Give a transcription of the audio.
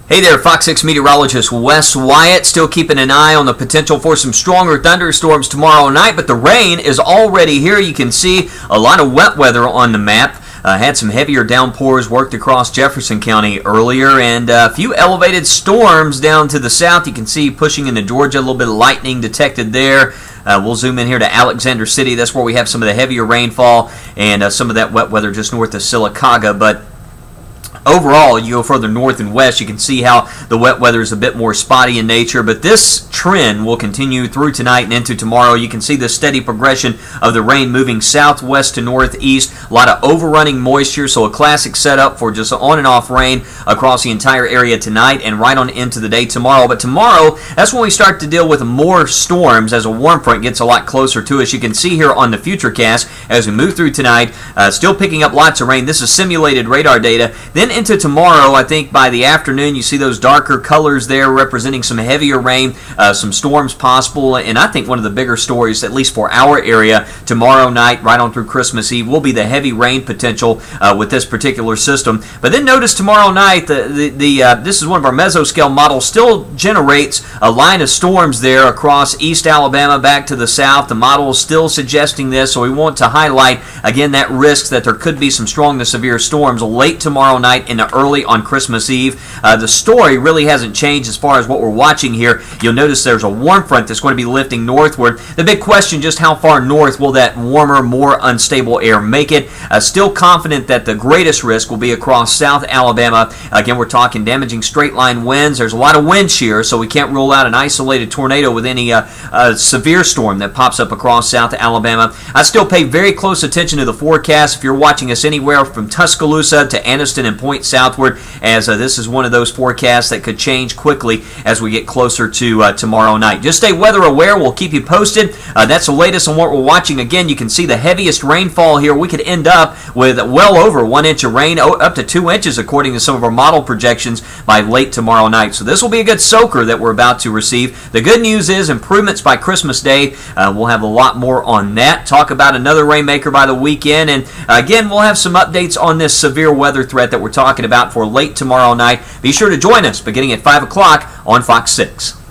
Hey there, Fox 6 meteorologist Wes Wyatt, still keeping an eye on the potential for some stronger thunderstorms tomorrow night, but the rain is already here. You can see a lot of wet weather on the map. Had some heavier downpours worked across Jefferson County earlier, and a few elevated storms down to the south. You can see pushing into Georgia, a little bit of lightning detected there. We'll zoom in here to Alexander City. That's where we have some of the heavier rainfall and some of that wet weather just north of Sylacauga, but overall, you go further north and west, you can see how the wet weather is a bit more spotty in nature, but this trend will continue through tonight and into tomorrow. You can see the steady progression of the rain moving southwest to northeast. A lot of overrunning moisture, so a classic setup for just on and off rain across the entire area tonight and right on into the day tomorrow. But tomorrow, that's when we start to deal with more storms as a warm front gets a lot closer to us. You can see here on the Futurecast as we move through tonight, still picking up lots of rain. This is simulated radar data. Then into tomorrow, I think by the afternoon, you see those darker colors there representing some heavier rain, some storms possible, and I think one of the bigger stories, at least for our area, tomorrow night, right on through Christmas Eve, will be the heavy rain potential with this particular system. But then notice tomorrow night, this is one of our mesoscale models, still generates a line of storms there across East Alabama back to the south. The model is still suggesting this, so we want to highlight, again, that risk that there could be some strong to severe storms late tomorrow night into early on Christmas Eve. The story really hasn't changed as far as what we're watching here. You'll notice there's a warm front that's going to be lifting northward. The big question, just how far north will that warmer, more unstable air make it? Still confident that the greatest risk will be across South Alabama. Again, we're talking damaging straight line winds. There's a lot of wind shear, so we can't rule out an isolated tornado with any severe storm that pops up across South Alabama. I still pay very close attention to the forecast. If you're watching us anywhere from Tuscaloosa to Anniston and Point southward, as this is one of those forecasts that could change quickly as we get closer to tomorrow night. Just stay weather aware. We'll keep you posted. That's the latest on what we're watching. Again, you can see the heaviest rainfall here. We could end up with well over 1 inch of rain, up to 2 inches according to some of our model projections by late tomorrow night. So this will be a good soaker that we're about to receive. The good news is improvements by Christmas Day. We'll have a lot more on that. Talk about another rainmaker by the weekend. And again, we'll have some updates on this severe weather threat that we're talking about for late tomorrow night. Be sure to join us beginning at 5 o'clock on Fox 6.